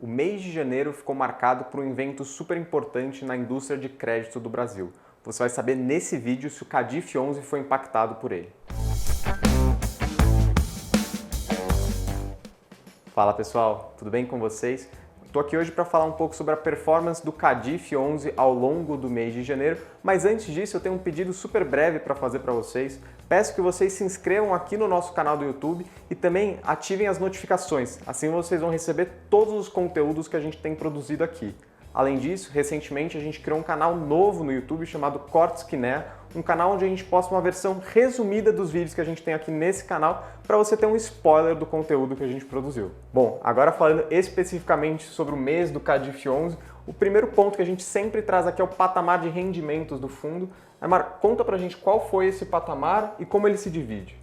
o mês de janeiro ficou marcado por um evento super importante na indústria de crédito do Brasil. Você vai saber nesse vídeo se o Cadif 11 foi impactado por ele. Fala pessoal, tudo bem com vocês? Estou aqui hoje para falar um pouco sobre a performance do Cadif 11 ao longo do mês de janeiro, mas antes disso eu tenho um pedido super breve para fazer para vocês. Peço que vocês se inscrevam aqui no nosso canal do YouTube e também ativem as notificações, assim vocês vão receber todos os conteúdos que a gente tem produzido aqui. Além disso, recentemente a gente criou um canal novo no YouTube chamado Cortes Quiné, um canal onde a gente posta uma versão resumida dos vídeos que a gente tem aqui nesse canal para você ter um spoiler do conteúdo que a gente produziu. Bom, agora falando especificamente sobre o mês do Cadif 11, o primeiro ponto que a gente sempre traz aqui é o patamar de rendimentos do fundo. Aymar, conta pra gente qual foi esse patamar e como ele se divide.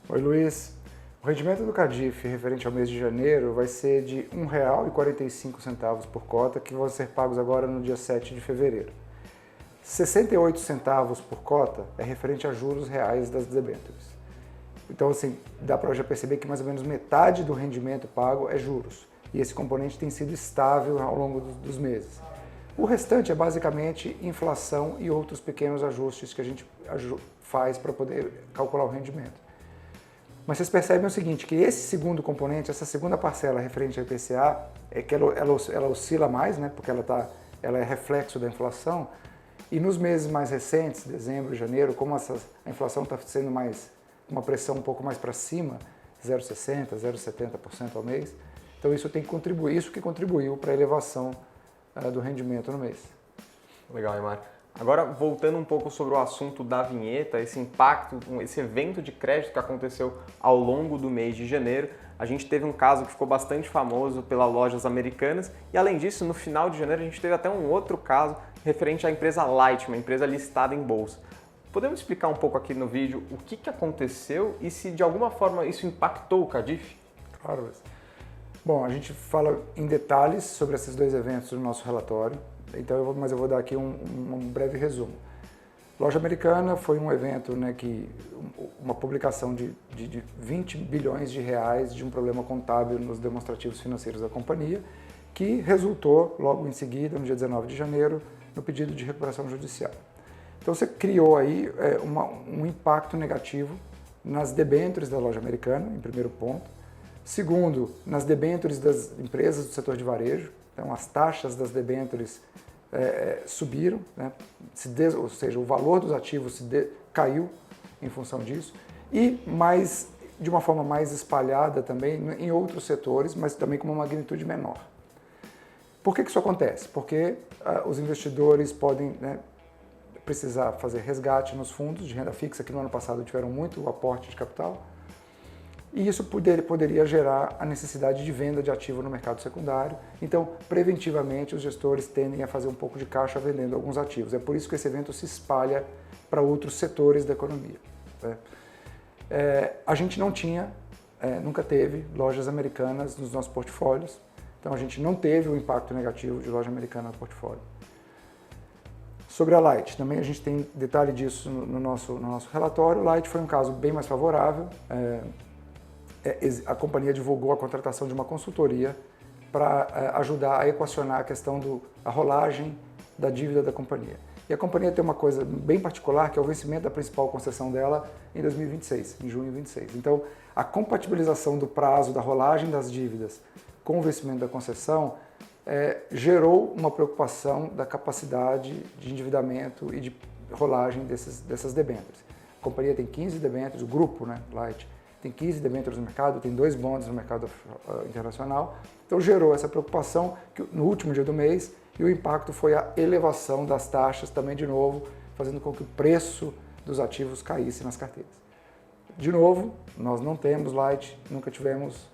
Oi Luiz, o rendimento do Cadif referente ao mês de janeiro vai ser de R$ 1,45 por cota, que vão ser pagos agora no dia 7 de fevereiro. 68 centavos por cota é referente a juros reais das debêntures. Então, assim, dá para já perceber que mais ou menos metade do rendimento pago é juros. E esse componente tem sido estável ao longo dos meses. O restante é basicamente inflação e outros pequenos ajustes que a gente faz para poder calcular o rendimento. Mas vocês percebem o seguinte, que esse segundo componente, essa segunda parcela referente ao IPCA, é que ela oscila mais, né, porque ela é reflexo da inflação, e nos meses mais recentes, dezembro e janeiro, como a inflação está sendo uma pressão um pouco mais para cima, 0,60%, 0,70% ao mês, então isso que contribuiu para a elevação do rendimento no mês. Legal, Aymar. Agora, voltando um pouco sobre o assunto da vinheta, esse impacto, esse evento de crédito que aconteceu ao longo do mês de janeiro, a gente teve um caso que ficou bastante famoso pelas lojas americanas e, além disso, no final de janeiro a gente teve até um outro caso referente à empresa Light, uma empresa listada em bolsa. Podemos explicar um pouco aqui no vídeo o que aconteceu e se de alguma forma isso impactou o Cadif? Claro, Luiz. Bom, a gente fala em detalhes sobre esses dois eventos no nosso relatório, mas eu vou dar aqui um breve resumo. Loja Americana foi um evento, né, uma publicação de 20 bilhões de reais de um problema contábil nos demonstrativos financeiros da companhia, que resultou logo em seguida, no dia 19 de janeiro, no pedido de recuperação judicial. Então você criou aí um impacto negativo nas debêntures da Loja Americana, em primeiro ponto. Segundo, nas debêntures das empresas do setor de varejo. Então, as taxas das debêntures subiram, né? Ou seja, o valor dos ativos caiu em função disso. E de uma forma mais espalhada também em outros setores, mas também com uma magnitude menor. Por que isso acontece? Porque os investidores podem, né, precisar fazer resgate nos fundos de renda fixa, que no ano passado tiveram muito aporte de capital, e isso poderia gerar a necessidade de venda de ativo no mercado secundário. Então, preventivamente, os gestores tendem a fazer um pouco de caixa vendendo alguns ativos. É por isso que esse evento se espalha para outros setores da economia, né? A gente não tinha, nunca teve lojas americanas nos nossos portfólios, então a gente não teve o impacto negativo de loja americana no portfólio. Sobre a Light, também a gente tem detalhe disso no nosso relatório. Light foi um caso bem mais favorável. A companhia divulgou a contratação de uma consultoria para ajudar a equacionar a questão da rolagem da dívida da companhia. E a companhia tem uma coisa bem particular, que é o vencimento da principal concessão dela em 2026, em junho de 2026. Então, a compatibilização do prazo da rolagem das dívidas com o vencimento da concessão gerou uma preocupação da capacidade de endividamento e de rolagem dessas debêntures. A companhia tem 15 debêntures, o grupo, né, Light, tem 15 debêntures no mercado, tem 2 bonds no mercado internacional. Então gerou essa preocupação no último dia do mês e o impacto foi a elevação das taxas também de novo, fazendo com que o preço dos ativos caísse nas carteiras. De novo, nós não temos Light, nunca tivemos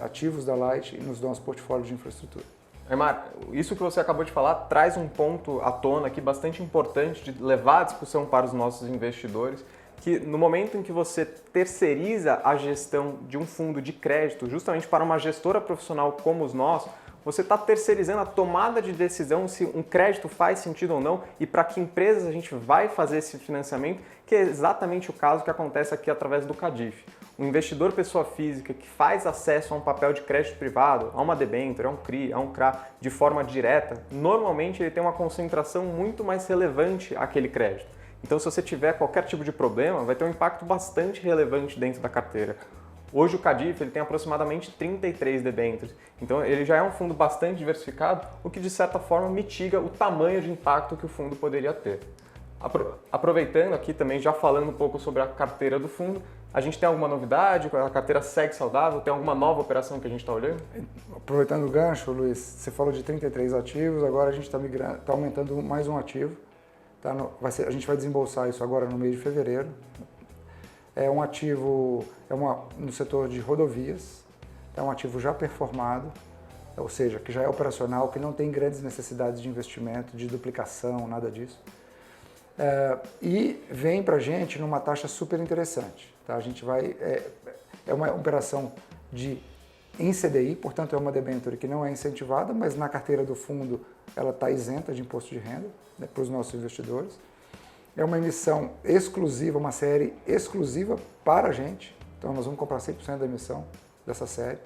ativos da Light nos nossos portfólios de infraestrutura. Aymar, isso que você acabou de falar traz um ponto à tona aqui bastante importante de levar a discussão para os nossos investidores, que no momento em que você terceiriza a gestão de um fundo de crédito justamente para uma gestora profissional como nós você está terceirizando a tomada de decisão se um crédito faz sentido ou não e para que empresas a gente vai fazer esse financiamento, que é exatamente o caso que acontece aqui através do CADIF. O investidor pessoa física que faz acesso a um papel de crédito privado, a uma debênture, a um CRI, a um CRA, de forma direta, normalmente ele tem uma concentração muito mais relevante àquele crédito. Então, se você tiver qualquer tipo de problema, vai ter um impacto bastante relevante dentro da carteira. Hoje o CADIF ele tem aproximadamente 33 debêntures, então ele já é um fundo bastante diversificado, o que de certa forma mitiga o tamanho de impacto que o fundo poderia ter. Aproveitando aqui também, já falando um pouco sobre a carteira do fundo, a gente tem alguma novidade? A carteira segue saudável? Tem alguma nova operação que a gente está olhando? Aproveitando o gancho, Luiz, você falou de 33 ativos, agora a gente está aumentando mais um ativo. Tá? A gente vai desembolsar isso agora no mês de fevereiro. É um ativo no setor de rodovias, é um ativo já performado, ou seja, que já é operacional, que não tem grandes necessidades de investimento, de duplicação, nada disso. E vem para a gente numa taxa super interessante. Tá? A gente vai, é uma operação em CDI, portanto é uma debênture que não é incentivada, mas na carteira do fundo ela está isenta de imposto de renda, né, para os nossos investidores. É uma emissão exclusiva, uma série exclusiva para a gente. Então nós vamos comprar 100% da emissão dessa série.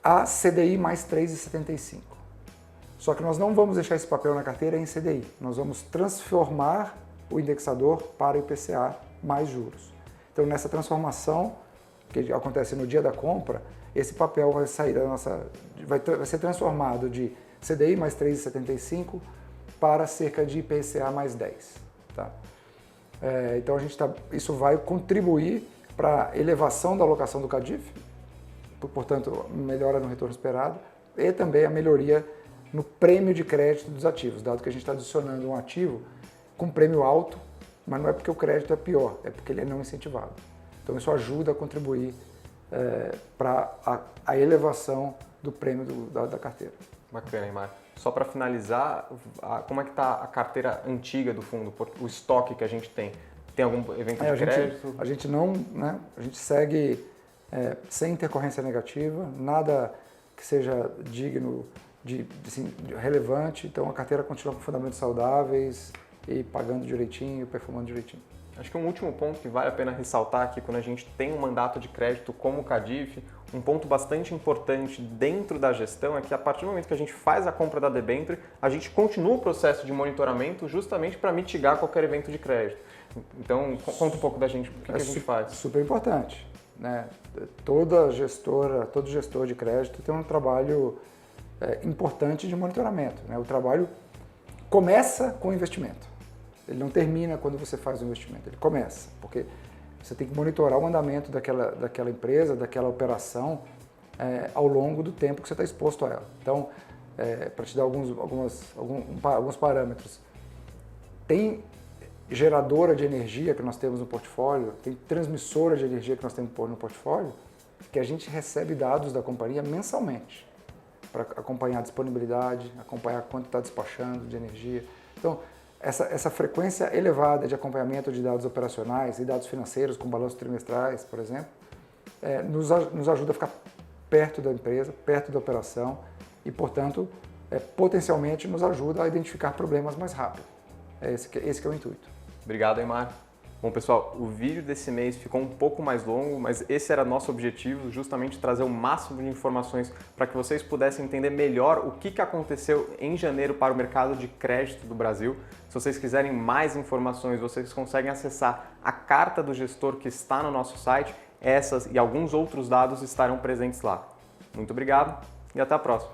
A CDI mais 3,75. Só que nós não vamos deixar esse papel na carteira em CDI. Nós vamos transformar o indexador para IPCA mais juros. Então nessa transformação, que acontece no dia da compra, esse papel vai sair vai ser transformado de CDI mais 3,75 para cerca de IPCA mais 10. Tá? Então isso vai contribuir para a elevação da alocação do CADIF, portanto, melhora no retorno esperado, e também a melhoria no prêmio de crédito dos ativos, dado que a gente está adicionando um ativo com prêmio alto, mas não é porque o crédito é pior, é porque ele é não incentivado. Então isso ajuda a contribuir para a elevação do prêmio da carteira. Bacana, Aymar. Só para finalizar, como é que está a carteira antiga do fundo, o estoque que a gente tem? Tem algum evento de crédito? A gente não, né? A gente segue sem intercorrência negativa, nada que seja digno relevante, então a carteira continua com fundamentos saudáveis e pagando direitinho, performando direitinho. Acho que um último ponto que vale a pena ressaltar aqui quando a gente tem um mandato de crédito como o CADIF, um ponto bastante importante dentro da gestão é que a partir do momento que a gente faz a compra da debênture, a gente continua o processo de monitoramento justamente para mitigar qualquer evento de crédito. Então, conta um pouco da gente, o que a gente faz. Super importante, né? Todo gestor de crédito tem um trabalho importante de monitoramento, né? O trabalho começa com o investimento. Ele não termina quando você faz o investimento, ele começa, porque você tem que monitorar o andamento daquela empresa, daquela operação ao longo do tempo que você está exposto a ela. Então, para te dar alguns parâmetros, tem geradora de energia que nós temos no portfólio, tem transmissora de energia que nós temos no portfólio, que a gente recebe dados da companhia mensalmente, para acompanhar a disponibilidade, acompanhar quanto está despachando de energia. Então, essa frequência elevada de acompanhamento de dados operacionais e dados financeiros, com balanços trimestrais, por exemplo, nos ajuda a ficar perto da empresa, perto da operação e, portanto, potencialmente nos ajuda a identificar problemas mais rápido. Esse que é o intuito. Obrigado, Aymar. Bom, pessoal, o vídeo desse mês ficou um pouco mais longo, mas esse era nosso objetivo, justamente trazer o máximo de informações para que vocês pudessem entender melhor o que aconteceu em janeiro para o mercado de crédito do Brasil. Se vocês quiserem mais informações, vocês conseguem acessar a carta do gestor que está no nosso site. Essas e alguns outros dados estarão presentes lá. Muito obrigado e até a próxima.